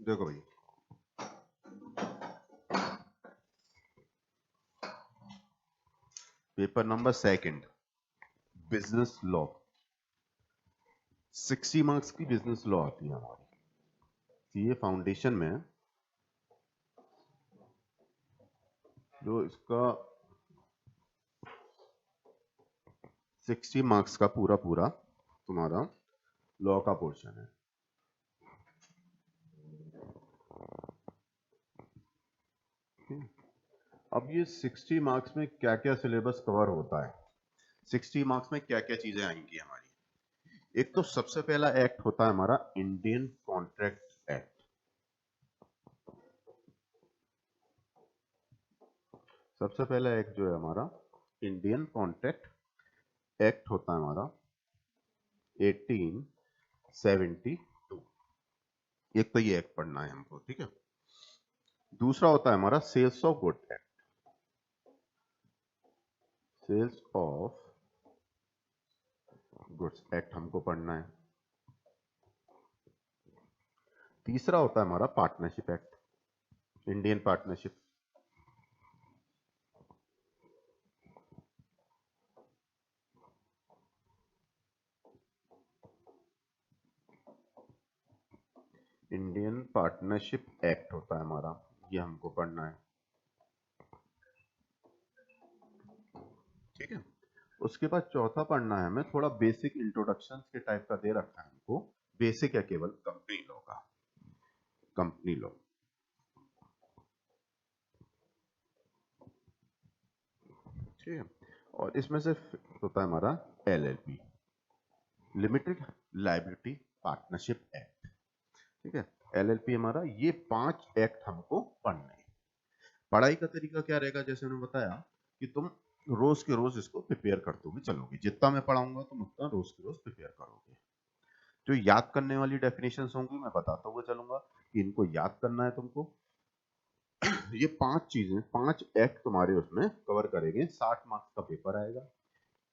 देखो भाई, paper number second, business law. 60 marks की बिजनेस लॉ आती है हमारी। ये फाउंडेशन में जो इसका 60 मार्क्स का पूरा पूरा तुम्हारा लॉ का पोर्शन है। अब ये 60 मार्क्स में क्या क्या सिलेबस कवर होता है, 60 मार्क्स में क्या क्या चीजें आएंगी हमारी। एक तो सबसे पहला एक्ट होता है हमारा इंडियन कॉन्ट्रैक्ट एक्ट। सबसे पहला एक्ट जो है हमारा इंडियन कॉन्ट्रैक्ट एक्ट होता है हमारा 1872। एक तो ये एक्ट पढ़ना है हमको, ठीक है। दूसरा होता है हमारा sales of good act, sales of goods act हमको पढ़ना है। तीसरा होता है हमारा partnership act, Indian partnership. Indian partnership act होता है हमारा, ये हमको पढ़ना है, ठीक है। उसके बाद चौथा पढ़ना है हमें, थोड़ा बेसिक इंट्रोडक्शन के टाइप का दे रखा है हमको, बेसिक है केवल कंपनी लॉ का, कंपनी लॉ। ठीक है। और इसमें से होता है हमारा LLP, limited liability partnership act, ठीक है। LLP हमारा, ये 5 एक्ट हमको पढ़ने हैं। पढ़ाई का तरीका क्या रहेगा, जैसे मैंने बताया कि तुम रोज के रोज इसको प्रिपेयर करते हुए चलोगे, जितना मैं पढ़ाऊंगा तुम उतना रोज के रोज प्रिपेयर करोगे। जो याद करने वाली डेफिनेशंस होंगी मैं बताता हुआ चलूंगा कि इनको याद करना है तुमको। ये 5 चीजें, 5 एक्ट तुम्हारे उसमें कवर करेंगे। 60 मार्क्स का पेपर आएगा,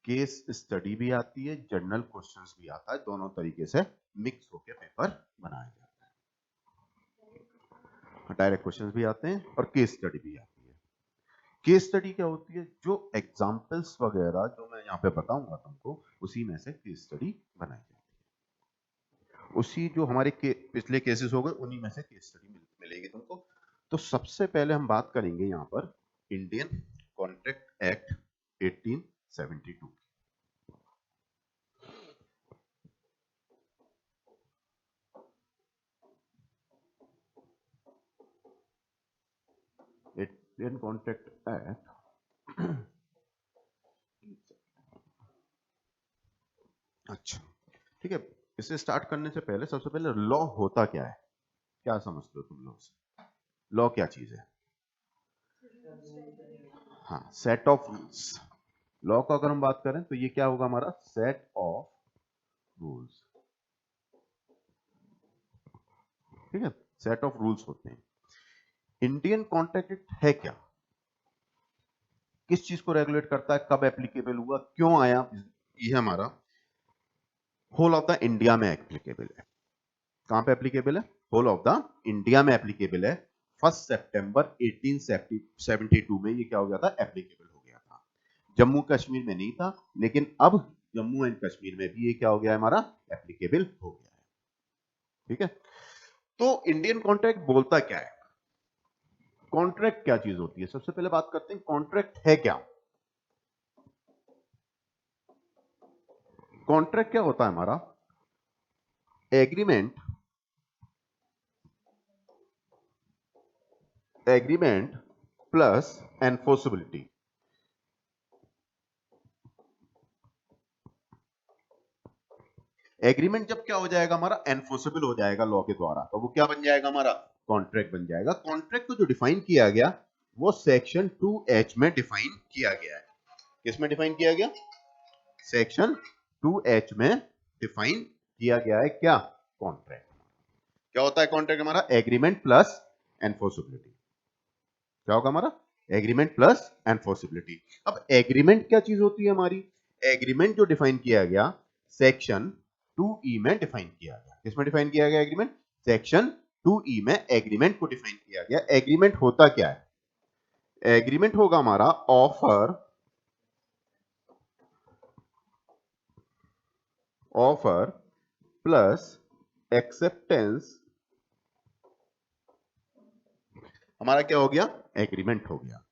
केस स्टडी भी आती है, जनरल क्वेश्चंस भी आता है, दोनों तरीके से मिक्स होकर पेपर बनाया जाता है। डायरेक्ट क्वेश्चंस भी आते हैं और केस स्टडी भी आती है। केस स्टडी क्या होती है, जो एग्जांपल्स वगैरह जो मैं यहाँ पे बताऊंगा तुमको, उसी में से केस स्टडी बनाई जाती है। उसी जो हमारे पिछले केसेस हो गए उन्हीं में से केस स्टडी मिलेगी तुमको। तो सबसे पहले हम बात करेंगे यहाँ पर Indian contract act 1872। Indian contract act, अच्छा ठीक है। इसे स्टार्ट करने से पहले सबसे पहले लॉ होता क्या है, क्या समझते हो तुम लॉ से? लॉ क्या चीज है? हाँ, सेट ऑफ रूल्स। लॉ का अगर हम बात करें तो ये क्या होगा हमारा, सेट ऑफ रूल्स, ठीक है। सेट ऑफ रूल्स होते हैं। इंडियन कॉन्ट्रैक्ट एक्ट है क्या, किस चीज को रेगुलेट करता है, कब एप्लीकेबल हुआ, क्यों आया, ये हमारा होल ऑफ द इंडिया में एप्लीकेबल है। कहां पे एप्लीकेबल है, होल ऑफ द इंडिया में एप्लीकेबल है। 1 सितंबर 1872 में ये क्या हो गया था, एप्लीकेबल हो गया था। जम्मू कश्मीर में नहीं था, लेकिन अब जम्मू एंड कश्मीर में भी ये क्या हो गया है हमारा, एप्लीकेबल हो गया है, ठीक है। तो इंडियन कॉन्ट्रैक्ट बोलता क्या है, कॉन्ट्रैक्ट क्या चीज होती है, सबसे पहले बात करते हैं कॉन्ट्रैक्ट है क्या। कॉन्ट्रैक्ट क्या होता है हमारा, agreement, agreement plus enforceability. Agreement जब क्या हो जाएगा हमारा, एनफोर्सेबल हो जाएगा लॉ के द्वारा, तो वो क्या बन जाएगा हमारा, कॉन्ट्रैक्ट बन जाएगा। कॉन्ट्रैक्ट को जो डिफाइन किया गया वो सेक्शन 2H में डिफाइन किया गया है। किसमें डिफाइन किया गया, सेक्शन 2H में डिफाइन किया गया है क्या, कॉन्ट्रैक्ट। क्या होता है कॉन्ट्रैक्ट हमारा, एग्रीमेंट प्लस एनफोर्सेबिलिटी। क्या होगा हमारा, एग्रीमेंट प्लस एनफोर्सेबिलिटी। अब एग्रीमेंट क्या चीज होती है हमारी, एग्रीमेंट जो डिफाइन किया गया सेक्शन 2E में डिफाइन किया गया। किसमें डिफाइन किया गया एग्रीमेंट, सेक्शन 2E में एग्रीमेंट को डिफाइन किया गया। एग्रीमेंट होता क्या है? एग्रीमेंट होगा हमारा ऑफर प्लस एक्सेप्टेंस, हमारा क्या हो गया? एग्रीमेंट हो गया।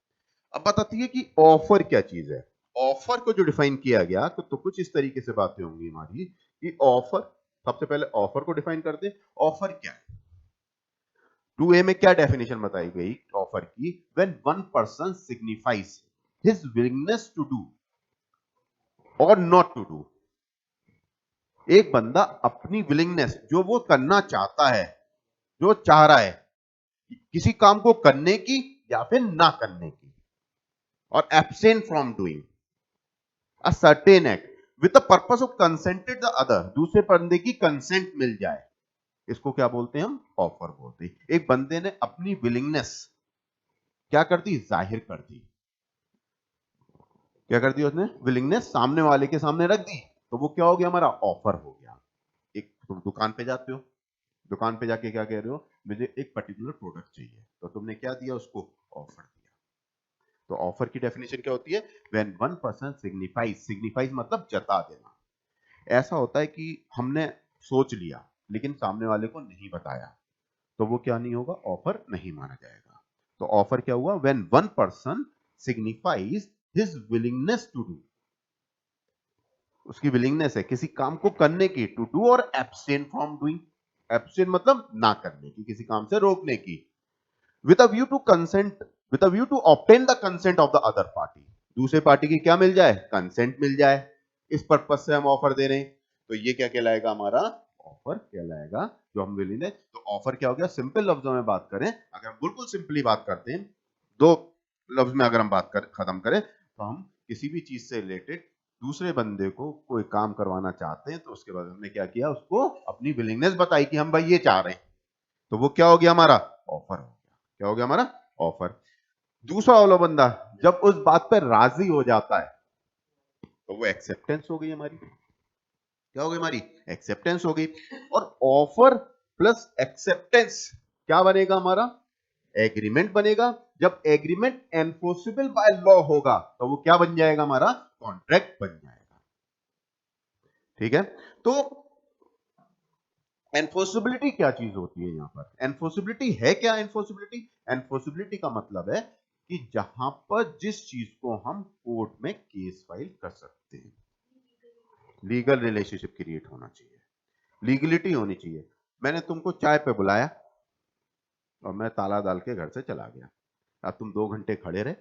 अब बताती है कि ऑफर क्या चीज है। ऑफर को जो डिफाइन किया गया तो कुछ इस तरीके से बातें होंगी हमारी कि ऑफर, सबसे पहले ऑफर को डिफाइन करते हैं। ऑफर क्या है? 2A में क्या डेफिनेशन बताई गई ऑफर की? When one person signifies his willingness to do और नॉट टू डू। एक बंदा अपनी विलिंगनेस, जो वो करना चाहता है, जो चाह रहा है किसी काम को करने की या फिर ना करने की, और abstain from doing a certain act with the purpose of consented the other, दूसरे बंदे की कंसेंट मिल जाए, इसको क्या बोलते हैं? हम ऑफर बोलते हैं। एक बंदे ने अपनी विलिंगनेस क्या कर दी? जाहिर कर दी। क्या कर दी उसने? विलिंगनेस सामने वाले के सामने रख दी, तो वो क्या हो गया? हमारा ऑफर हो गया। एक तुम दुकान पे जाते हो, दुकान पे जाके क्या कह रहे हो? मुझे एक पर्टिकुलर प्रोडक्ट चाहिए, तो तुमने क्या दिया उसको? ऑफर दिया। तो ऑफर की डेफिनेशन क्या होती है? When one person signifies, signifies मतलब जता देना। ऐसा होता है कि हमने सोच लिया लेकिन सामने वाले को नहीं बताया, तो वो क्या नहीं होगा? ऑफर नहीं माना जाएगा। तो ऑफर क्या हुआ? When one person signifies his willingness to do, उसकी विलिंगनेस है किसी काम को करने की, टू डू, और एब्सटेन फ्रॉम डूइंग, एब्सटेन मतलब ना करने की, किसी काम से रोकने की, with a view to consent, with a view to obtain the consent of the other party, दूसरे पार्टी की क्या मिल जाए? कंसेंट मिल जाए। इस पर्पज से हम ऑफर दे रहे हैं, तो ये क्या कहलाएगा? हमारा ऑफर कहलाएगा, जो हम विलिंग है। तो ऑफर क्या हो गया? सिंपल लफ्जों में बात करें, अगर हम बिल्कुल सिंपली बात करते हैं, दो लफ्ज में अगर हम बात कर खत्म करें, तो हम किसी भी चीज से रिलेटेड दूसरे बंदे को कोई काम करवाना चाहते हैं, तो उसके बाद हमने क्या किया? उसको अपनी विलिंगनेस बताई कि हम भाई ये चाह रहे हैं, तो वो क्या हो गया? हमारा ऑफर हो गया। क्या हो गया? हमारा ऑफर। दूसरा वाला बंदा जब उस बात पर राजी हो जाता है, तो वो एक्सेप्टेंस हो गई हमारी। क्या हो गई? हमारी एक्सेप्टेंस हो गई। और ऑफर प्लस एक्सेप्टेंस क्या बनेगा? हमारा एग्रीमेंट बनेगा। जब एग्रीमेंट एनफोर्सेबल बाय लॉ होगा, तो वो क्या बन जाएगा? हमारा कॉन्ट्रैक्ट बन जाएगा। ठीक है? तो एनफोर्सिबिलिटी क्या चीज होती है? यहां पर एनफोर्सिबिलिटी है क्या? एनफोर्सिबिलिटी, एनफोर्सिबिलिटी का मतलब है कि जहां पर जिस चीज को हम कोर्ट में केस फाइल कर सकते हैं, लीगल रिलेशनशिप क्रिएट होना चाहिए, लीगलिटी होनी चाहिए। मैंने तुमको चाय पे बुलाया और मैं ताला डाल के घर से चला गया। अब तुम 2 घंटे खड़े रहे,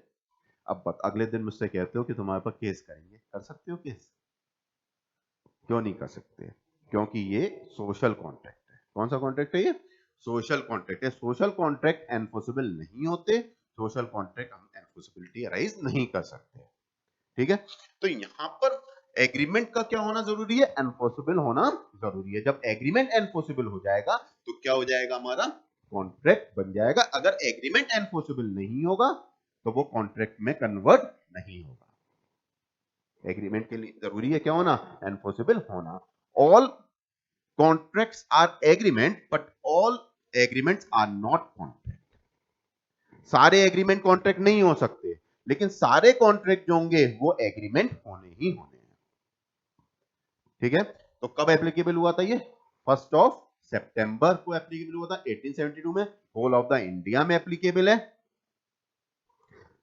अब अगले दिन मुझसे कहते हो कि तुम्हारे पर केस करेंगे, कर सकते हो केस? क्यों नहीं कर सकते? क्योंकि ये सोशल कॉन्ट्रैक्ट है। कौन सा कॉन्ट्रैक्ट है ये? सोशल कॉन्ट्रैक्ट है। सोशल कॉन्ट्रैक्ट एनफोर्सेबल नहीं होते, सोशल कॉन्ट्रैक्ट हम एनफोर्सिबिलिटी अराइज नहीं कर सकते। ठीक है? तो यहां पर एग्रीमेंट का क्या होना जरूरी है? एनफोर्सेबल होना जरूरी है। जब एग्रीमेंट एनफोर्सेबल हो जाएगा, तो क्या हो जाएगा? हमारा कॉन्ट्रैक्ट बन जाएगा। अगर एग्रीमेंट एनफोर्सेबल नहीं होगा, तो वो कॉन्ट्रैक्ट में कन्वर्ट नहीं होगा। एग्रीमेंट के लिए जरूरी है क्या होना? एनफोर्सेबल होना। All contracts are agreement, but all agreements are not contract. सारे एग्रीमेंट कॉन्ट्रैक्ट नहीं हो सकते, लेकिन सारे कॉन्ट्रैक्ट जो होंगे वो एग्रीमेंट होने ही होने हैं। ठीक है? तो कब एप्लीकेबल हुआ था ये? 1 सितंबर को एप्लीकेबल हुआ था 1872 में। होल ऑफ द इंडिया में एप्लीकेबल है।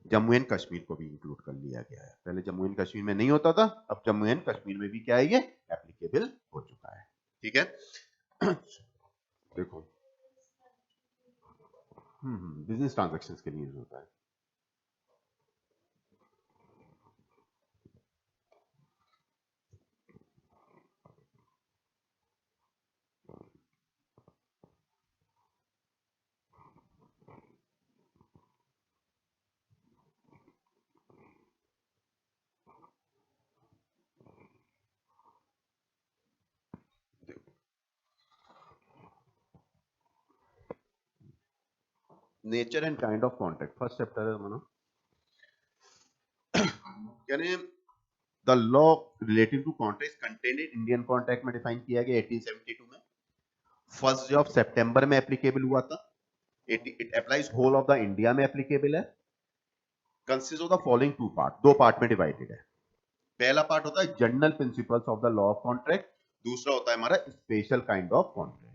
जम्मू एंड कश्मीर को भी इंक्लूड कर लिया गया है। पहले जम्मू एंड कश्मीर में नहीं होता था, अब जम्मू एंड कश्मीर में भी क्या है? ये एप्लीकेबल हो चुका है। ठीक है? देखो, बिजनेस ट्रांजैक्शंस के लिए यूज होता है। Nature and kind of contract, first chapter है मानो, यानी the law relating to contract contained in Indian contract में डिफाइन किया गया 1872 में। 1 ऑफ सितंबर में एप्लीकेबल हुआ था। It applies whole of the India में एप्लीकेबल है। Consist of the following two part, दो पार्ट में डिवाइडेड है। पहला पार्ट होता है general principles of the law of contract, दूसरा होता है हमारा स्पेशल काइंड ऑफ कॉन्ट्रैक्ट।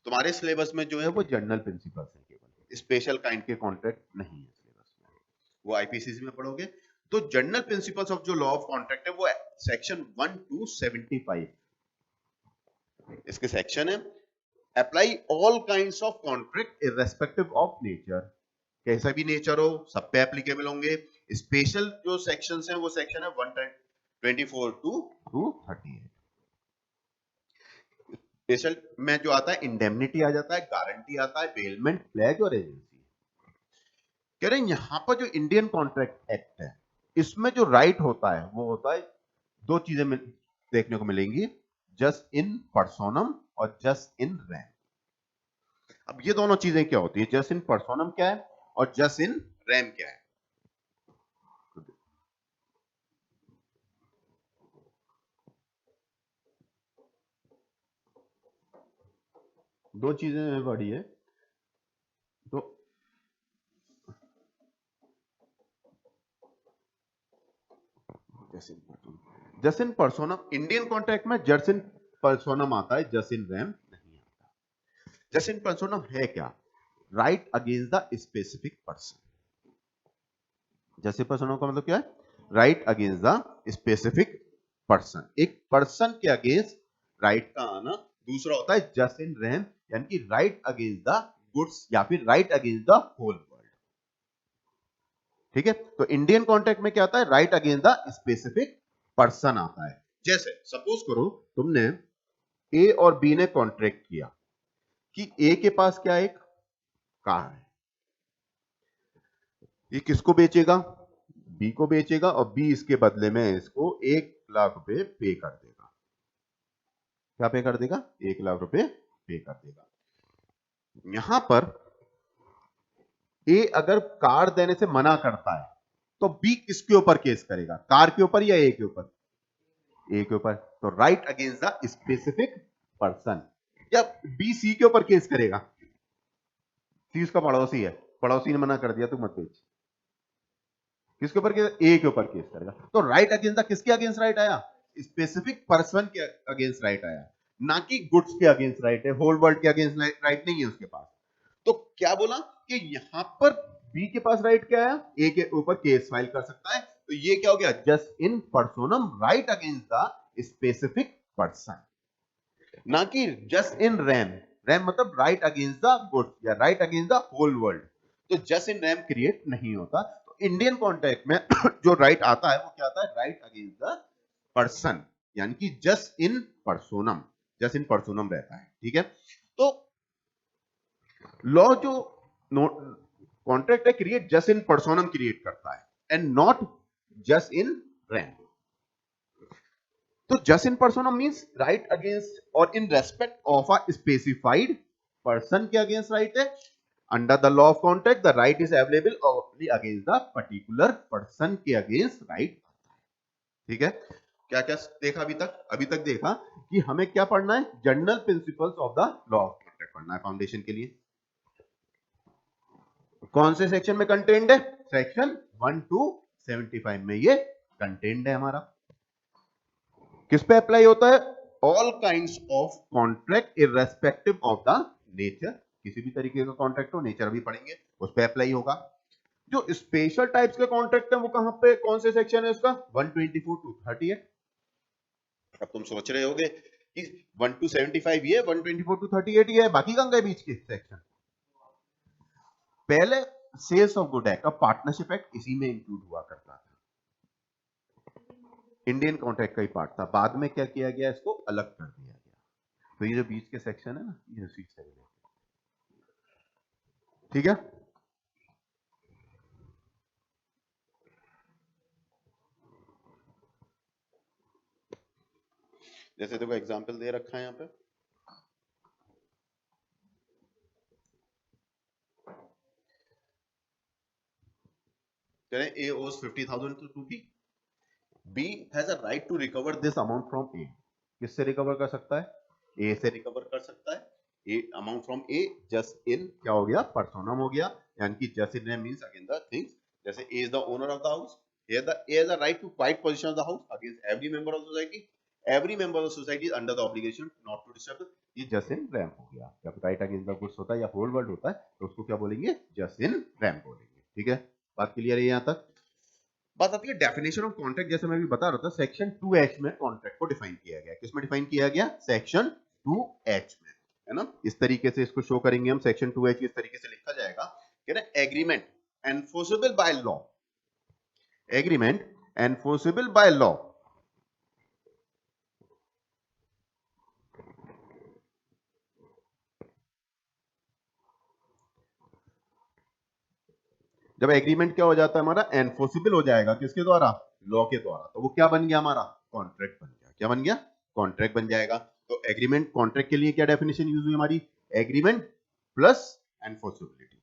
तुम्हारे सिलेबस में जो है वो जनरल प्रिंसिपल्स है, केवल स्पेशल काइंड के कॉन्ट्रैक्ट नहीं है सिलेबस में, वो आईपीसीसी में पढ़ोगे। तो जनरल प्रिंसिपल्स ऑफ जो लॉ ऑफ कॉन्ट्रैक्ट है वो सेक्शन 1 to 75 इसके सेक्शन है। Apply all kinds of contract irrespective of nature, कैसा भी नेचर हो सब पे एप्लीकेबल होंगे। स्पेशल जो सेक्शंस हैं वो सेक्शन है 124 to 238। स्पेशल में जो आता है इंडेमनिटी आ जाता है, गारंटी आता है, बेलमेंट, प्लेज और एजेंसी। कह रहे हैं यहां पर जो इंडियन कॉन्ट्रैक्ट एक्ट है इसमें जो राइट होता है वो होता है, दो चीजें देखने को मिलेंगी, जस्ट इन पर्सोनम और जस्ट इन रैम। अब ये दोनों चीजें क्या होती है, जस्ट इन पर्सोनम क्या है और जस्ट इन रैम क्या है। दो चीजें बड़ी है। तो जस्ट इन पर्सोनम, इंडियन कॉन्ट्रैक्ट में जस्ट इन पर्सोनम आता है, जस्ट इन रैम नहीं आता। जस्ट इन पर्सोनम है क्या, right against the specific person. Jus in personam का मतलब क्या है, right against the specific person, एक पर्सन के अगेंस्ट राइट का आना। दूसरा होता है जस्ट इन रैम, यानी कि राइट अगेंस्ट द गुड्स या फिर right against the whole world. ठीक है, तो इंडियन कॉन्ट्रैक्ट में क्या आता है, right against the specific person आता है। जैसे सपोज करो तुमने ए और बी ने कॉन्ट्रैक्ट किया कि ए के पास क्या एक कार है, ये किसको बेचेगा, बी को बेचेगा, और बी इसके बदले में इसको 1 लाख रुपए पे कर देगा। क्या पे कर देगा, 1 लाख रुपए पे कर देगा। यहां पर ए अगर कार देने से मना करता है तो बी किसके ऊपर केस करेगा, कार के ऊपर या ए के ऊपर, ए के ऊपर। तो right against the specific person. या बी सी के ऊपर केस करेगा, सी उसका पड़ोसी है, पड़ोसी ने मना कर दिया तू मत बेच, किसके ऊपर केस, ए के ऊपर केस करेगा। तो राइट अगेंस्ट द किसके अगेंस्ट राइट आया, स्पेसिफिक पर्सन के अगेंस्ट राइट आया, ना कि गुड्स के अगेंस्ट राइट है, होल वर्ल्ड के अगेंस्ट राइट नहीं है उसके पास। तो क्या बोला कि यहां पर बी के पास राइट क्या है, ए के ऊपर केस फाइल कर सकता है। तो ये क्या हो गया, jus in personam right against the specific person, ना कि जस्ट इन रैम। रैम मतलब राइट अगेंस्ट द गुड्स या right against the whole world. तो जस्ट इन रैम क्रिएट नहीं होता। तो इंडियन कॉन्ट्रैक्ट में जो राइट आता है वो क्या आता है, राइट अगेंस्ट द पर्सन, यानी कि जस्ट इन पर्सोनम, जस्ट इन पर्सोनम रहता है। ठीक है, तो लॉ जो कॉन्ट्रैक्ट है create jus in personam create करता है and not jus in rem. तो jus in personam means right against और in respect of a specified person के अगेंस्ट राइट है। Under the law of contract the right is available only against the particular person के against right. ठीक है, क्या क्या देखा अभी तक, अभी तक देखा कि हमें क्या पढ़ना है, general principles of the law of contract पढ़ना है फाउंडेशन के लिए। कौन से सेक्शन में कंटेंट है, सेक्शन 1 to 75 में ये कंटेंट है हमारा। किस पे अप्लाई होता है, all kinds of contract irrespective of the nature, किसी भी तरीके का कॉन्ट्रैक्ट हो, नेचर अभी पढ़ेंगे, उस पे अप्लाई होगा। जो स्पेशल टाइप्स के कॉन्ट्रैक्ट है वो कहां पे, कौन से सेक्शन है उसका, 124 to 38। अब तुम सोच रहे होगे कि 1 to 75 ये, 124 to 38 ये है, बाकी कहां गए बीच के सेक्शन। पहले सेल्स ऑफ गुड एक्ट, अब पार्टनरशिप एक्ट इसी में इंक्लूड हुआ करता था, इंडियन कॉन्ट्रैक्ट का ही पार्ट था। बाद में क्या किया गया, इसको अलग कर दिया गया। तो ये जो बीच के सेक्शन है ना, ये उसी से रिलेटेड। ठीक है, जैसे देखो एग्जांपल दे रखा है यहाँ पे, A owes 50,000 to B. B has a right to recover this amount from A. किससे रिकवर कर सकता है, A से रिकवर कर सकता है, amount from A jus in क्या हो गया, पर्सोनम हो गया, यानी कि jus in means against the things, जैसे A is the owner of the house, here the A has a right to quiet possession of the house against every member of the society, every member of the society is under the obligation not to disturb, ये just in RAM हो गया। जब right against the goods होता है या whole word होता है तो उसको क्या बोलेंगे, जस्ट इन रैम बोलेंगे। ठीक है, बात क्लियर है यहाँ तक। बात आती है डेफिनेशन ऑफ कॉन्ट्रैक्ट, जैसे मैं भी बता रहा था सेक्शन 2H में कॉन्ट्रैक्ट को डिफाइन किया गया। किसमें डिफाइन किया गया, सेक्शन 2H में, है ना। इस तरीके से इसको शो करेंगे हम, सेक्शन 2H इस तरीके से लिखा जाएगा कि ना, agreement enforceable by law, agreement enforceable by law, जब एग्रीमेंट क्या हो जाता है हमारा, एनफोर्सेबल हो जाएगा, किसके द्वारा, लॉ के द्वारा, तो वो क्या बन गया हमारा, कॉन्ट्रैक्ट बन गया। क्या बन गया, कॉन्ट्रैक्ट बन जाएगा। तो एग्रीमेंट, कॉन्ट्रैक्ट के लिए क्या डेफिनेशन यूज हुई हमारी, agreement plus enforceability,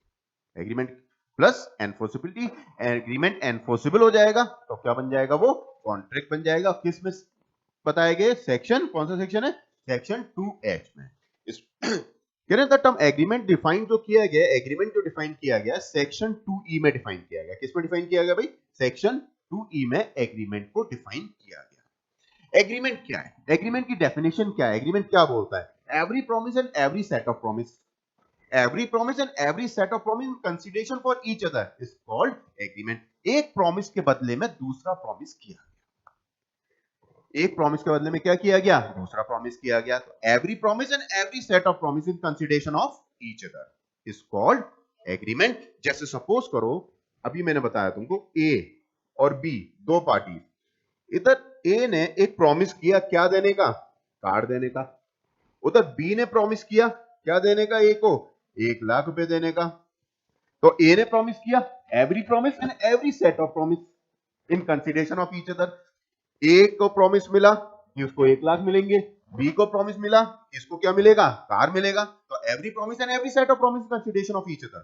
agreement plus enforceability, agreement enforceable हो जाएगा तो क्या बन जाएगा, वो कॉन्ट्रैक्ट बन जाएगा। किस में बताए गए सेक्शन, कौन सा सेक्शन है, सेक्शन 2H में। इस कह रहे द टर्म एग्रीमेंट डिफाइन जो किया गया, एग्रीमेंट जो डिफाइन किया गया सेक्शन 2E में डिफाइन किया गया। किस में डिफाइन किया गया भाई, सेक्शन 2E में एग्रीमेंट को डिफाइन किया गया। एग्रीमेंट क्या है, एग्रीमेंट की डेफिनेशन क्या है, एग्रीमेंट क्या बोलता है, every promise and every set of promise, every promise and every set of promise in consideration for each other is called agreement। एक प्रॉमिस के बदले में दूसरा प्रॉमिस किया गया, एक प्रॉमिस के बदले में क्या किया गया, दूसरा प्रॉमिस किया गया। तो every promise and every set of promise in consideration of each other is called agreement. जैसे सपोज करो, अभी मैंने बताया तुमको ए और बी दो पार्टी, इधर ए ने एक प्रॉमिस किया क्या देने का, कार देने का, उधर बी ने प्रॉमिस किया क्या देने का, ए को 1,00,000 रुपए देने का। तो ए ने प्रॉमिस किया every promise and every set of promise in consideration of each other. A को प्रॉमिस मिला कि उसको 1,00,000 मिलेंगे, बी को प्रॉमिस मिला इसको क्या मिलेगा, कार मिलेगा। तो every promise and every set of promise consideration of each other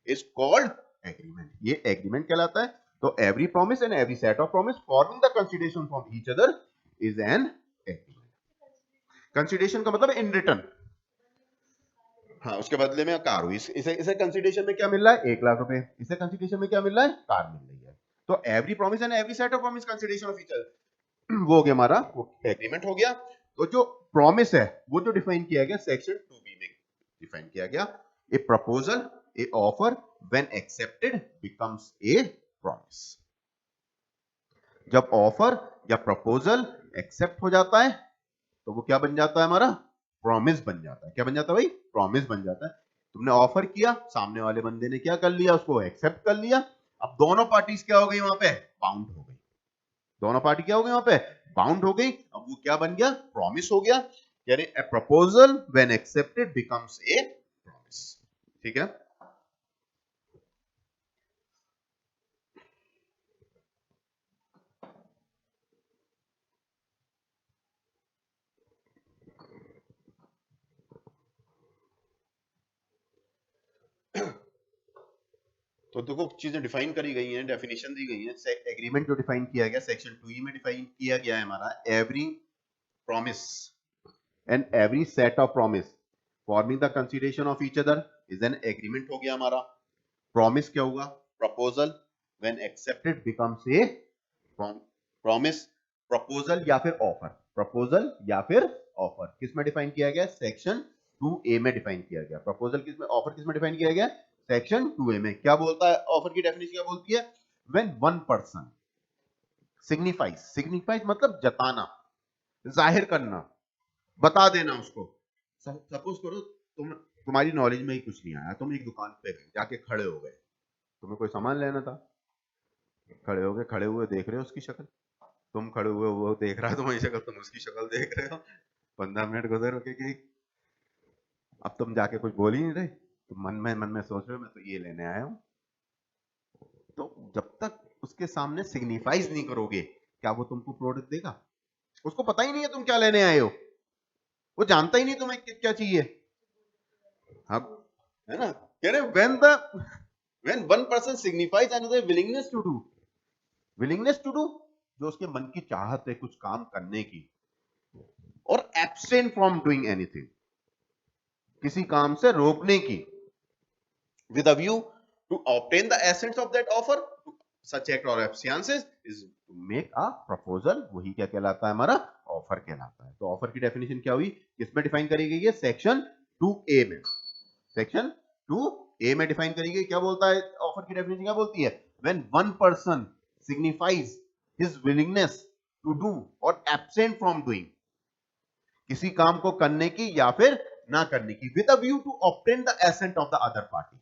is called agreement, ये एग्रीमेंट कहलाता है। तो every promise and every set of promise forming the consideration from each other is an agreement. Consideration का मतलब in return, हाँ उसके बदले में कार हुई, इसे कंसिडरेशन में क्या मिल रहा है, 1,00,000 रुपए, इसे कंसिडरेशन में क्या मिल रहा है, कार मिल रही है। तो every promise and every set of promise consideration of each other, वो हो गया हमारा एग्रीमेंट हो गया। तो जो प्रॉमिस है वो जो डिफाइन किया गया सेक्शन 2B में डिफाइन किया गया, ए proposal, A offer when accepted becomes a promise. जब ऑफर या प्रपोजल एक्सेप्ट हो जाता है तो वो क्या बन जाता है हमारा, प्रॉमिस बन जाता है। क्या बन जाता है भाई, प्रॉमिस बन जाता है। तुमने ऑफर किया, सामने वाले बंदे ने क्या कर लिया, उसको एक्सेप्ट कर लिया। अब दोनों पार्टीज क्या हो गई वहां पे, बाउंड हो गई, दोनों पार्टी क्या हो गई वहां पे, बाउंड हो गई। अब वो क्या बन गया, प्रॉमिस हो गया, यानी ए proposal when accepted becomes a promise. ठीक है, तो देखो चीजें डिफाइन करी गई हैं, डेफिनेशन दी गई है। एग्रीमेंट जो डिफाइन किया गया सेक्शन 2E में डिफाइन किया गया है हमारा, every promise and every set of promise forming the consideration of each other is an agreement हो गया हमारा। प्रॉमिस क्या होगा, proposal when accepted becomes a promise, proposal या फिर ऑफर, प्रपोजल या फिर ऑफर किस में डिफाइन किया गया, सेक्शन 2A में डिफाइन किया गया। प्रपोजल किस में, ऑफर किस में डिफाइन किया गया, सेक्शन 2A में। क्या बोलता है ऑफर की डेफिनेशन, क्या बोलती है, when one person signifies, signifies मतलब जताना, जाहिर करना, बता देना उसको। सपोज करो तुम्हारी नॉलेज में ही कुछ नहीं आया, तुम एक दुकान पे गए, जाके खड़े हो गए, तुम्हें कोई सामान लेना था, खड़े हो गए, खड़े हुए देख रहे हो उसकी शक्ल, तुम खड़े हुए वो देख रहा है तुम्हारी शक्ल, तुम उसकी शक्ल देख रहे हो, 15 मिनट गुजर के, अब तुम जाके कुछ बोल ही नहीं रहे, तुम मन में सोच रहे हो मैं तो ये लेने आया हूं। तो जब तक उसके सामने सिग्निफाइज नहीं करोगे, क्या वो तुमको प्रोडक्ट देगा, उसको पता ही नहीं है तुम क्या लेने आए हो, वो जानता ही नहीं तुम्हें क्या चाहिए। हाँ, है ना, कह रहे when one person signifies another willingness to do, willingness to do जो उसके मन की चाहत है कुछ काम करने की, और abstain from doing anything, किसी काम से रोकने की, with a view to obtain the essence of that offer, such act or absciences is to make a proposal, वही क्या कहलाता है हमारा ऑफर कहलाता है। तो ऑफर की डेफिनेशन क्या हुई, किसमें डिफाइन करी गई है, सेक्शन 2A में, सेक्शन 2A में डिफाइन करी गई। क्या बोलता है ऑफर की डेफिनेशन, क्या बोलती है, when one person signifies his willingness to do or absent from doing, किसी काम को करने की या फिर ना करने की, with a view to obtain the assent of the other party,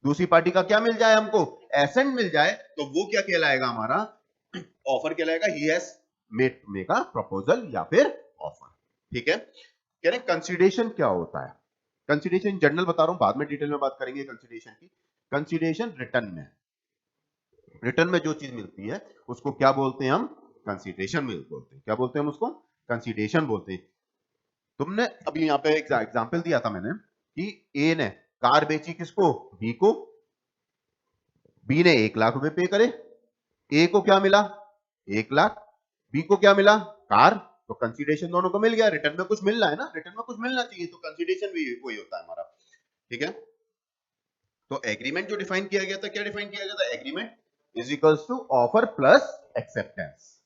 दूसरी पार्टी का क्या मिल जाए, हमको एसेंट मिल जाए, तो वो क्या कहलाएगा, हमारा ऑफर कहलाएगा। He has make a proposal या फिर ऑफर। ठीक है, कह रहे कंसीडरेशन क्या होता है, कंसीडरेशन जनरल बता रहा हूं, बाद में डिटेल में बात करेंगे कंसीडरेशन की। कंसीडरेशन रिटर्न में, रिटर्न में जो चीज मिलती है उसको क्या बोलते हैं हम, कंसीडरेशन में बोलते हैं। क्या बोलते हैं हम उसको, कंसीडरेशन बोलते हैं। तुमने अभी यहाँ पे एग्जाम्पल दिया था मैंने कि ए ने कार बेची किसको, बी को, बी ने 1 लाख रुपए पे करे, ए को क्या मिला 1 लाख, बी को क्या मिला कार, तो कंसीडरेशन दोनों को मिल गया। रिटर्न में कुछ मिल रहा है ना, रिटर्न में कुछ मिलना चाहिए, तो कंसीडरेशन भी वही होता है हमारा। ठीक है, तो एग्रीमेंट जो डिफाइन किया गया था, क्या डिफाइन किया गया था, agreement is equals to offer plus acceptance.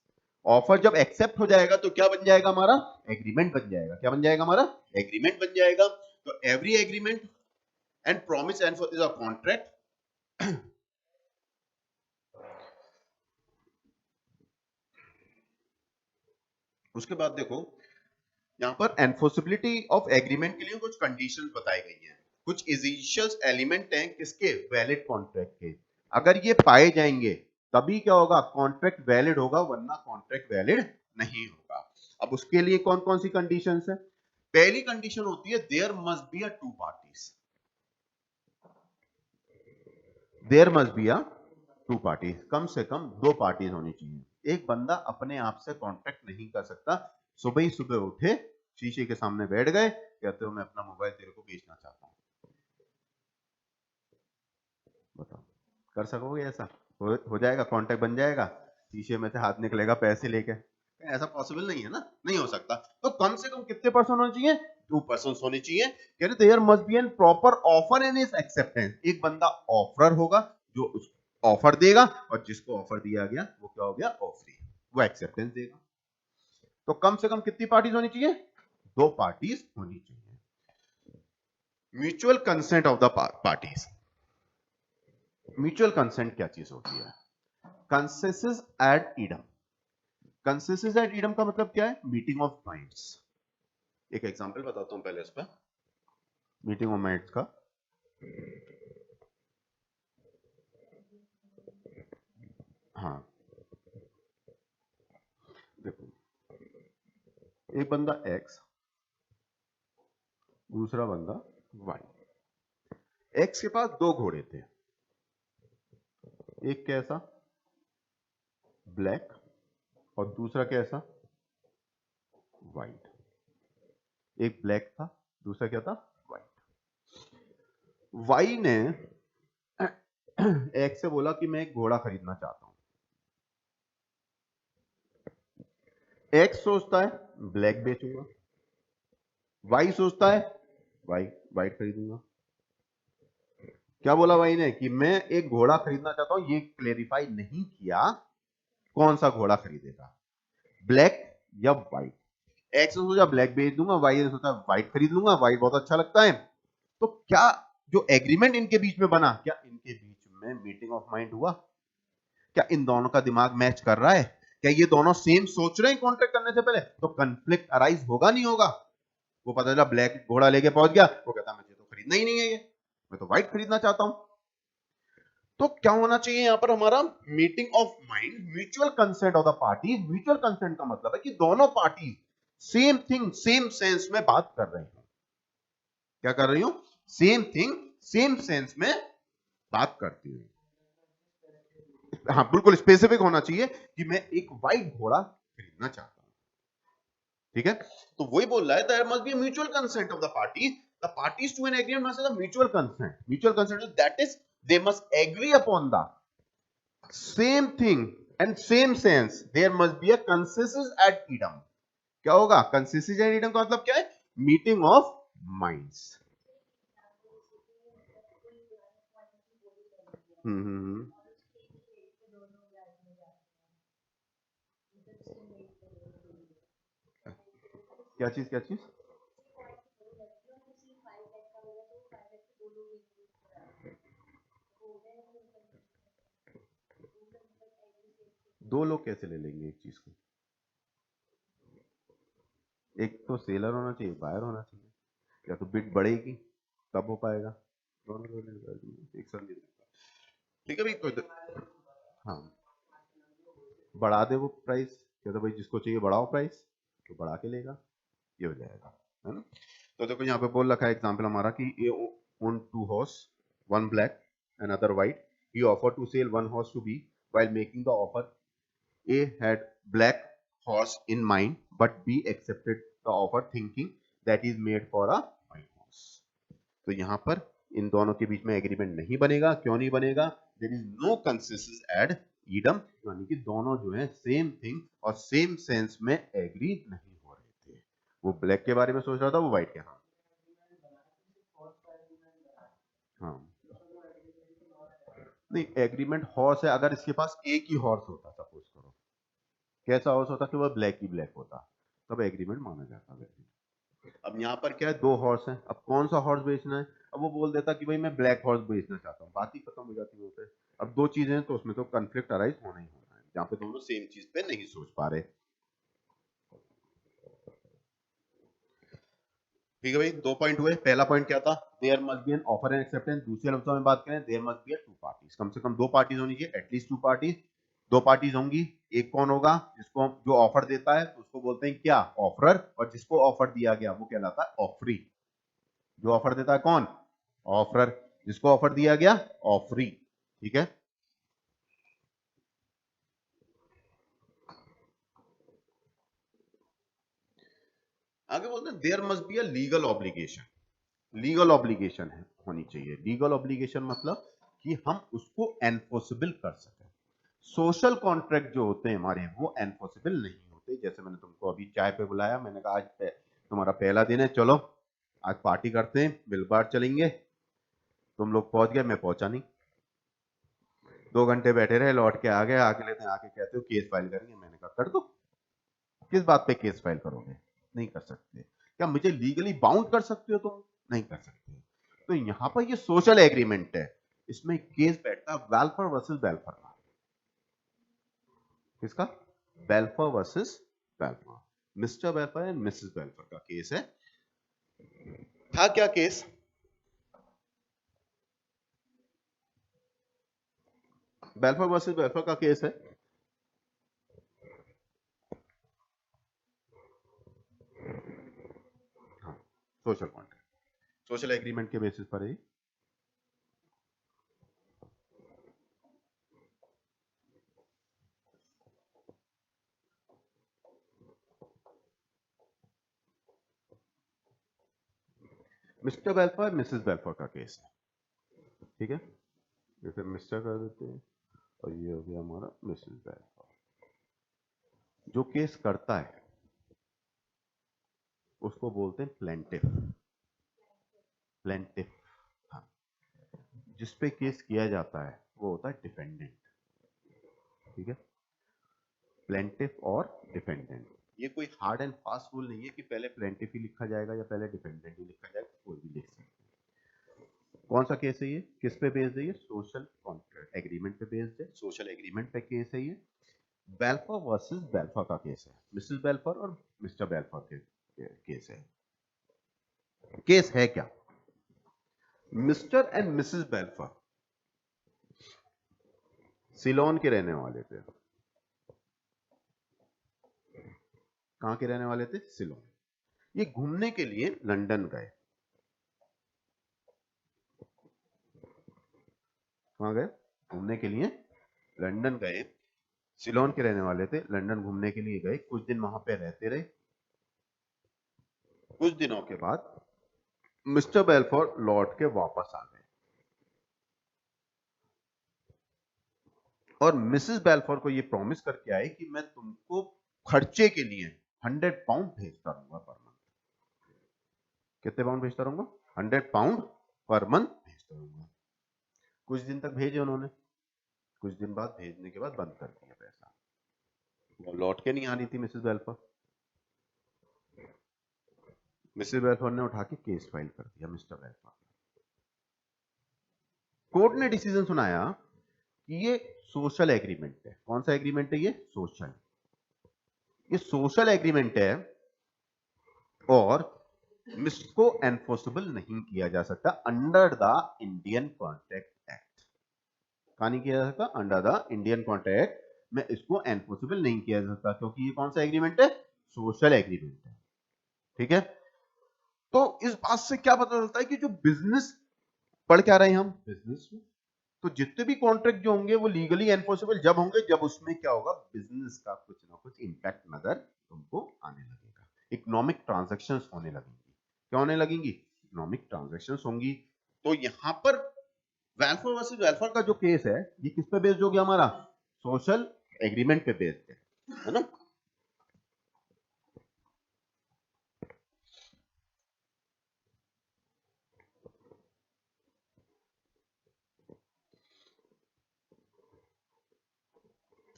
Offer जब एक्सेप्ट हो जाएगा तो क्या बन जाएगा हमारा, एग्रीमेंट बन जाएगा। क्या बन जाएगा हमारा, एग्रीमेंट बन जाएगा। तो every agreement and promise and for is a contract। उसके बाद देखो यहां पर एनफोर्सिबिलिटी ऑफ एग्रीमेंट के लिए कुछ कंडीशंस बताई गई हैं, कुछ एसेंशियल एलिमेंट हैं किसके, वैलिड कॉन्ट्रैक्ट के। अगर ये पाए जाएंगे तभी क्या होगा, कॉन्ट्रैक्ट वैलिड होगा, वरना कॉन्ट्रैक्ट वैलिड नहीं होगा। अब उसके लिए कौन कौन सी कंडीशंस है, पहली कंडीशन होती है there must be a two parties, there must be a two parties, कम से कम 2 पार्टीज होनी चाहिए। एक बंदा अपने आप से कॉन्ट्रैक्ट नहीं कर सकता, सुबह ही सुबह उठे, शीशे के सामने बैठ गए, कहते हो मैं अपना मोबाइल तेरे को बेचना चाहता हूं, बताओ कर सकोगे ऐसा, हो जाएगा, कॉन्ट्रैक्ट बन जाएगा, शीशे में से हाथ निकलेगा पैसे लेके, ऐसा पॉसिबल नहीं है ना, नहीं हो सकता। तो कम से कम कितने पर्सन होने चाहिए, 2 पर्सन होने चाहिए। कह रहे there must be an proper offer and is acceptance, एक बंदा ऑफर होगा जो ऑफर देगा, और जिसको ऑफर दिया गया वो क्या हो गया, ऑफरी, वो एक्सेप्टेंस देगा। तो कम से कम कितनी पार्टीज होनी चाहिए, 2 पार्टीज होनी चाहिए। Mutual consent of the parties, mutual consent क्या चीज होती है, consensus ad idem, consensus ad idem का मतलब क्या है, मीटिंग ऑफ माइंड्स। एक एग्जांपल बताता हूं पहले इस पर, मीटिंग ऑफ माइंड्स का। हाँ देखो, एक बंदा एक्स, दूसरा बंदा वाई। एक्स के पास 2 घोड़े थे, एक कैसा ब्लैक और दूसरा कैसा व्हाइट। एक ब्लैक था, दूसरा क्या था, व्हाइट। वाई ने एक्स से बोला कि मैं एक घोड़ा खरीदना चाहता हूं। एक्स सोचता है ब्लैक बेचूंगा, वाई सोचता है व्हाइट खरीदूंगा। क्या बोला वाई ने कि मैं एक घोड़ा खरीदना चाहता हूं, ये क्लेरिफाई नहीं किया कौन सा घोड़ा खरीदेगा, ब्लैक या व्हाइट। एक्स ने सोचा ब्लैक बेच दूंगा, वाई ने सोचा व्हाइट खरीद लूंगा, व्हाइट बहुत अच्छा लगता है। तो क्या जो एग्रीमेंट इनके बीच में बना, क्या इनके बीच में मीटिंग ऑफ माइंड हुआ, क्या इन दोनों का दिमाग मैच कर रहा है, क्या ये दोनों सेम सोच रहे हैं कॉन्ट्रैक्ट करने से पहले, तो कंफ्लिक्ट अराइज होगा नहीं होगा। वो पता चला ब्लैक घोड़ा लेके पहुंच गया, वो कहता मुझे तो खरीदना ही नहीं है ये, मैं तो व्हाइट खरीदना चाहता हूं। तो क्या होना चाहिए यहां पर हमारा, meeting of mind, mutual consent of the party. Mutual consent का मतलब है कि दोनों party same thing same sense में बात कर रही हो। क्या कर रही हूं, सेम थिंग सेम सेंस में बात करती हूं। हाँ बिल्कुल स्पेसिफिक होना चाहिए कि मैं एक व्हाइट घोड़ा खरीदना चाहता हूं। ठीक है, तो वही बोल रहा है there must be mutual consent of the parties to an agreement must have mutual consent. Mutual consent that is they must agree upon the same thing and same sense, there must be a consensus ad idem. क्या होगा, consensus ad idem का मतलब क्या है, meeting of minds. हम्म। क्या चीज क्या चीज? दो लोग कैसे ले लेंगे एक चीज को? एक तो सेलर होना चाहिए, बायर होना चाहिए, या तो बिड बढ़ेगी तब हो पाएगा। दोनों को एक साथ नहीं सकता। ठीक है भाई, तो हाँ, बढ़ा दे वो प्राइस, क्या तो भाई जिसको चाहिए बढ़ाओ प्राइस, तो बढ़ा के लेगा, ये हो जाएगा, है ना। तो देखो यहाँ पे बोल रखा है एग्जाम्पल हमारा कि A own two horse, one black and other white, he offer to sell one horse to B, while making the offer A had black horse in mind, but B accepted the offer thinking that is made for a white horse. तो यहाँ पर इन दोनों के बीच में agreement नहीं बनेगा। क्यों नहीं बनेगा? There is no consensus ad idem, यानी कि दोनों जो है सेम थिंग और सेम सेंस में एग्री नहीं हो रहे थे। वो ब्लैक के बारे में सोच रहा था, वो व्हाइट के। हाँ हाँ, नहीं एग्रीमेंट हॉर्स है, अगर इसके पास एक ही हॉर्स होता, सपोज करो कैसा हॉर्स होता कि वह ब्लैक ही ब्लैक होता, तब एग्रीमेंट माना जाता है। अब यहाँ पर क्या है, दो हॉर्स हैं, अब कौन सा हॉर्स बेचना है? अब वो बोल देता कि भाई मैं ब्लैक हॉर्स बेचना चाहता हूँ, बात ही खत्म हो जाती है वहाँ पे। अब दो चीजें हैं तो उसमें तो कंफ्लिक्ट अराइज होना ही होना है, जहाँ पे दोनों सेम चीज पे नहीं सोच पा रहे। ठीक है भाई, दो पॉइंट हुए। पहला पॉइंट क्या था? There must be an offer and acceptance. दूसरे लफ्जों में बात करें, there must be two parties, कम से कम दो पार्टीज होनी चाहिए, एटलीस्ट टू पार्टीज। दो पार्टीज होंगी, एक कौन होगा? जिसको जो ऑफर देता है तो उसको बोलते हैं क्या? ऑफरर, और जिसको ऑफर दिया गया वो कहलाता है ऑफरी। जो ऑफर देता है कौन? ऑफरर। जिसको ऑफर दिया गया ऑफरी। ठीक है, आगे बोलते हैं there must be a legal obligation. Legal obligation है होनी चाहिए। लीगल ऑब्लिगेशन मतलब कि हम उसको एनफोर्सेबल कर सकें। सोशल कॉन्ट्रैक्ट जो होते हैं हमारे, वो एनफोर्सेबल नहीं होते। जैसे मैंने तुमको अभी चाय पे बुलाया, मैंने कहा आज तुम्हारा पहला दिन है, चलो आज पार्टी करते हैं, बिल बार चलेंगे। तुम लोग पहुंच गए, मैं पहुंचा नहीं, 2 घंटे बैठे रहे, लौट के आ गए, आके लेते हैं, आके कहते हो केस फाइल करेंगे। मैंने कहा कर दो। किस बात पे केस फाइल करोगे? नहीं कर सकते। क्या मुझे लीगली बाउंड कर सकते हो तुम? नहीं कर सकते। तो यहां पर ये सोशल एग्रीमेंट है, इसमें केस बैठता वेल्फर वर्सेस वेल्फर का। किसका? Welfare versus welfare. Mister welfare and Mrs welfare का केस है। था क्या केस? वेल्फर वर्सेस वेल्फर का केस है। हाँ, सोशल कॉन्ट्रैक्ट, सोशल एग्रीमेंट के बेसिस पर ही। मिस्टर वेल्फर मिसेस वेल्फर का केस है। ठीक है, जैसे मिस्टर कर देते हैं और ये हो गया हमारा मिसेस वेल्फर। जो केस करता है उसको बोलते हैं प्लेंटिफ। प्लेंटिफ, हाँ। जिस पे केस किया जाता है वो होता है डिफेंडेंट। ठीक है, प्लेंटिफ और डिफेंडेंट, ये कोई हार्ड एंड फास्ट रूल नहीं है कि पहले प्लेंटिफ ही लिखा जाएगा या पहले डिफेंडेंट ही लिखा जाएगा, कोई भी लिख सकते हैं। कौन सा केस है ये? किस पे बेस्ड है ये? सोशल कॉन्ट्रैक्ट एग्रीमेंट पे बेस्ड है, सोशल एग्रीमेंट पे केस है ये। बेल्फर वर्सेस बेल्फर का केस है, मिसेस बेल्फर और मिस्टर बेल्फर के केस है। केस है क्या? मिस्टर एंड मिसेस बेल्फर सिलोन के रहने वाले थे। कहां के रहने वाले थे? सिलोन। ये घूमने के लिए लंदन गए। कहां गए? घूमने के लिए लंदन गए। सिलोन के रहने वाले थे, लंदन घूमने के लिए गए, कुछ दिन वहां पे रहते रहे। कुछ दिनों के बाद मिस्टर बेल्फोर लौट के वापस आ गए और मिसेस बेल्फोर को ये प्रॉमिस करके आए कि मैं तुमको खर्चे के लिए 100 पाउंड भेजता रहूंगा पर मंथ। कितने पाउंड भेजता रहूंगा? 100 पाउंड पर मंथ भेजता रहूंगा। कुछ दिन तक भेजे उन्होंने, कुछ दिन बाद भेजने के बाद बंद कर दिया पैसा, वो लौट के नहीं आ रही थी मिसेस वेल्फर। मिसेस वेल्फर ने उठा के केस फाइल कर दिया मिस्टर वेल्फर। कोर्ट ने डिसीजन सुनाया कि ये सोशल एग्रीमेंट है। कौन सा एग्रीमेंट है ये? सोशल। ये सोशल एग्रीमेंट है और इसको एनफोर्सेबल नहीं किया जा सकता under the Indian contract act. कहां नहीं किया जा सकता? अंडर द इंडियन कॉन्ट्रैक्ट में इसको एनफोर्सेबल नहीं किया जा सकता, क्योंकि ये कौन सा एग्रीमेंट है? सोशल एग्रीमेंट है। ठीक है, तो इस बात से क्या पता चलता है कि जो बिजनेस पढ़ क्या रहे हैं हम? बिजनेस में तो जितने भी कॉन्ट्रैक्ट जो होंगे वो लीगली एनफोर्सेबल जब होंगे जब उसमें क्या होगा? बिजनेस का कुछ ना कुछ इंपैक्ट नजर तुमको आने लगेगा, इकोनॉमिक ट्रांजैक्शंस होने लगेंगी। क्या होने लगेंगी? इकोनॉमिक ट्रांजैक्शंस होंगी। तो यहां पर वेल्फर वर्सेस वेल्फर का जो केस है ये किस पे बेस्ड हो गया? हमारा सोशल एग्रीमेंट पे बेस्ड है ना।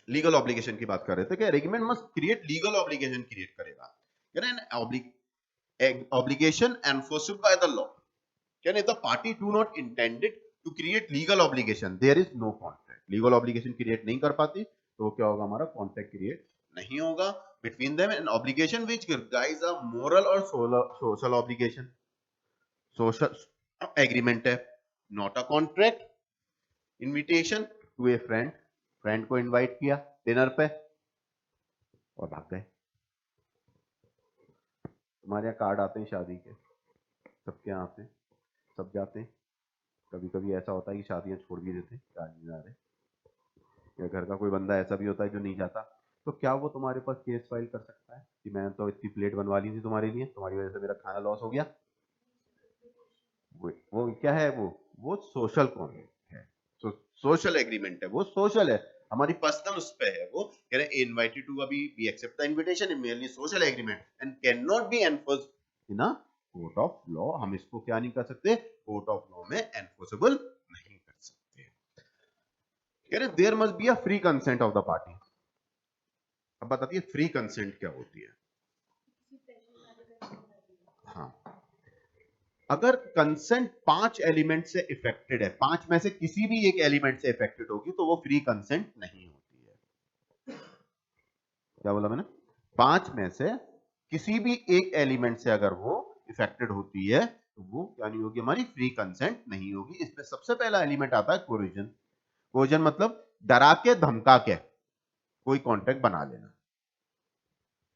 लीगल ऑब्लिगेशन की बात कर रहे थे कि agreement must create legal obligation create करेगा, obligation enforceable by the law. Can if the party do not intended to create legal obligation, there is no contract. Legal obligation create नहीं कर पाती तो क्या होगा? हमारा contract create नहीं होगा between them, an obligation which guides a moral or social obligation. Social agreement है, not a contract. Invitation to a friend, friend को invite किया dinner पे और भाग गए। हमारे यहाँ कार्ड आते हैं शादी के, सबके यहाँ आते हैं, सब जाते हैं। कभी कभी ऐसा होता है कि शादियां छोड़ भी देते हैं, कार्ड नहीं जा रहे, या घर का कोई बंदा ऐसा भी होता है जो नहीं जाता, तो क्या वो तुम्हारे पास केस फाइल कर सकता है कि मैंने तो इतनी प्लेट बनवा ली थी तुम्हारे लिए, तुम्हारी वजह से मेरा खाना लॉस हो गया? वो क्या है? वो सोशल कॉन्ट्रैक्ट है, सोशल एग्रीमेंट है, वो सोशल है, हमारी पर्सनल उस पे है। वो कह रहे इनवाइटेड टू अभी we accept the invitation in merely social agreement and can not be enforced in a court of law. हम इसको क्या नहीं कर सकते? कोर्ट ऑफ लॉ में एनफोर्सेबल नहीं कर सकते। कह रहे there must be a free consent of the party. अब बताइए फ्री कंसेंट क्या होती है? हाँ, अगर कंसेंट 5 एलिमेंट से इफेक्टेड है, 5 में से किसी भी एक एलिमेंट से इफेक्टेड होगी तो वो फ्री कंसेंट नहीं होती है। क्या बोला मैंने? 5 में से किसी भी एक एलिमेंट से अगर वो इफेक्टेड होती है तो वो क्या नहीं होगी? हमारी फ्री कंसेंट नहीं होगी। इसमें सबसे पहला एलिमेंट आता है कोरिजन। कोरिजन मतलब डरा के धमका के कोई कॉन्ट्रैक्ट बना लेना,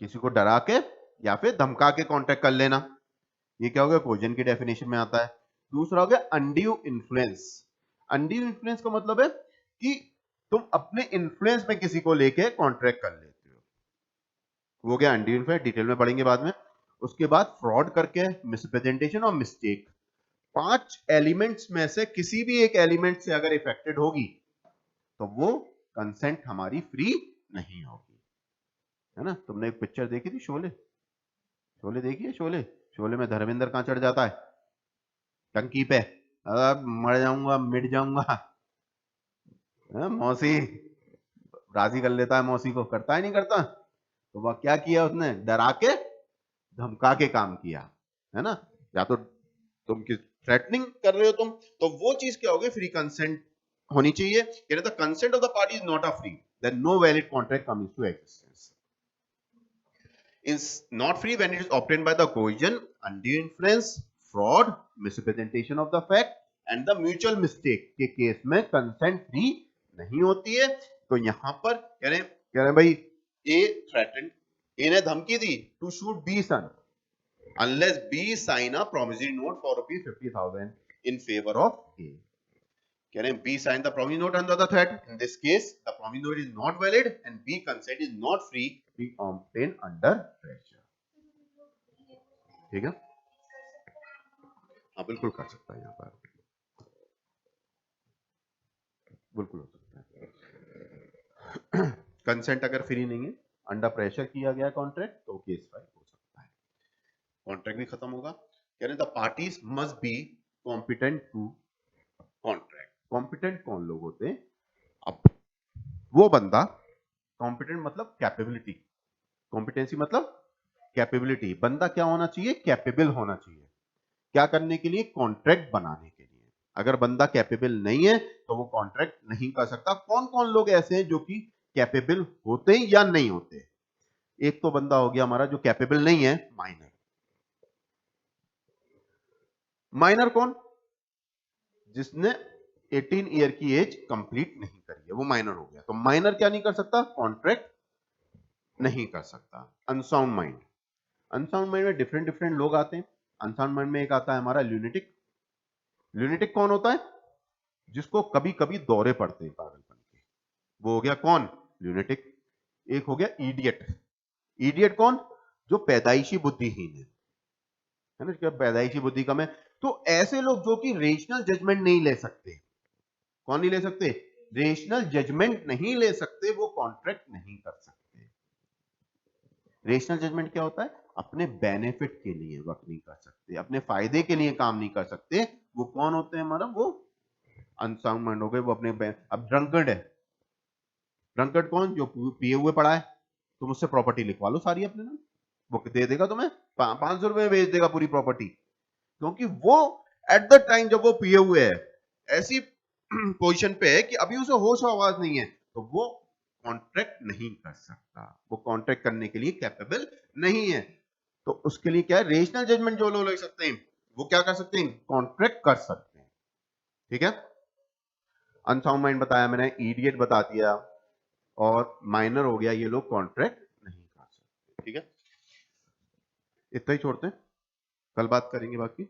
किसी को डरा के या फिर धमका के कॉन्ट्रैक्ट कर लेना, ये क्या हो गया? कोरिजन की डेफिनेशन में आता है। दूसरा हो गया अनड्यू इन्फ्लुएंस। अनड्यू इन्फ्लुएंस का मतलब है कि तुम अपने इन्फ्लुएंस में किसी को लेके कॉन्ट्रैक्ट कर लेते हो, वो गया अनड्यू इन्फ्लुएंस, डिटेल में पढ़ेंगे बाद में। उसके बाद फ्रॉड करके, मिसप्रेजेंटेशन और मिस्टेक। 5 एलिमेंट्स में से किसी भी एक एलिमेंट से अगर इफेक्टेड होगी तो वो कंसेंट हमारी फ्री नहीं होगी, है ना। तुमने एक पिक्चर देखी थी शोले? शोले देखी है? शोले, शोले में धर्मेंद्र कहां चढ़ जाता है? टंकी पे, मर जाऊंगा, मिट जाऊंगा, मौसी राजी कर लेता है, मौसी को करता है नहीं करता? तो वह क्या किया उसने? डरा के धमका के काम किया, है ना। या तो तुम किस थ्रेटनिंग कर रहे हो तुम, तो वो चीज क्या होगी? फ्री कंसेंट होनी चाहिए। The consent of the party is not a free, then no valid contract comes to existence. Is not free when it is obtained by the coercion, undue influence, fraud, misrepresentation of the fact and the mutual mistake के case में consent free नहीं होती है। तो यहां पर कह रहे भाई ए थ्रेटन, ए ने धमकी दी to shoot B son unless B sign a promissory note for ₹50,000 in favor of A. कह रहे हैं B sign the promissory note under the threat. In this case, the promissory note is not valid and B consent is not free being obtained under pressure. ठीक है, हाँ बिल्कुल कर सकता है, यहाँ पर बिल्कुल हो सकता है। कंसेंट अगर फ्री नहीं है, अंडर प्रेशर किया गया कॉन्ट्रैक्ट, तो केस फाइल हो सकता है, कॉन्ट्रैक्ट भी खत्म होगा। कह रहे हैं the parties must be competent to contract. Competent कौन लोग होते हैं? अब वो बंदा, कॉम्पिटेंट मतलब कैपेबिलिटी, कॉम्पिटेंसी मतलब कैपेबिलिटी, बंदा क्या होना चाहिए? कैपेबल होना चाहिए। क्या करने के लिए? कॉन्ट्रैक्ट बनाने के लिए। अगर बंदा कैपेबल नहीं है तो वो कॉन्ट्रैक्ट नहीं कर सकता। कौन कौन लोग ऐसे हैं जो कि कैपेबल होते हैं या नहीं होते? एक तो बंदा हो गया हमारा जो कैपेबल नहीं है, माइनर। माइनर कौन? जिसने 18 ईयर की एज कंप्लीट नहीं करी है, वो माइनर हो गया। तो माइनर क्या नहीं कर सकता? कॉन्ट्रैक्ट नहीं कर सकता। अनसाउंड माइंड, अनसाउंड माइंड में डिफरेंट डिफरेंट लोग आते हैं। अनसाउंड माइंड में एक आता है हमारा ल्यूनेटिक। ल्यूनेटिक कौन होता है? जिसको कभी कभी दौरे पड़ते हैं पागलपन के, वो हो गया कौन? ल्यूनेटिक। एक हो गया इडियट। इडियट कौन? जो पैदाइशी बुद्धिहीन है ना, क्या पैदाइशी बुद्धि कम है। तो ऐसे लोग जो कि रेशनल जजमेंट नहीं ले सकते। कौन नहीं ले सकते? रेशनल जजमेंट नहीं ले सकते, वो कॉन्ट्रैक्ट नहीं कर सकते। रेशनल जजमेंट क्या होता है? अपने बेनिफिट के लिए वर्क नहीं कर सकते, अपने फायदे के लिए काम नहीं कर सकते। वो कौन होते हैं हमारा? वो अनसाउंड माइंड हो गए। वो अपने अब ड्रंकर्ड है। ड्रंकर्ड कौन? जो पिए हुए पड़ा है। तुम उससे प्रॉपर्टी लिखवा लो सारी अपने नाम, वो दे देगा तुम्हें, 500 रुपए में बेच देगा पूरी प्रॉपर्टी। क्योंकि वो एट द टाइम जब वो पिए हुए है, ऐसी पोजीशन पे है कि अभी उसे होश आवाज नहीं है, तो वो कॉन्ट्रैक्ट नहीं कर सकता। वो कॉन्ट्रैक्ट करने के लिए कैपेबल नहीं है। तो उसके लिए क्या है? रेशनल जजमेंट जो लोग ले सकते हैं, वो क्या कर सकते हैं? कॉन्ट्रैक्ट कर सकते हैं। ठीक है। अनसाउंड माइंड बताया मैंने, इडियट बता दिया, और माइनर हो गया। ये लोग कॉन्ट्रैक्ट नहीं कर सकते। ठीक है, इतना ही छोड़ते हैं, कल बात करेंगे बाकी।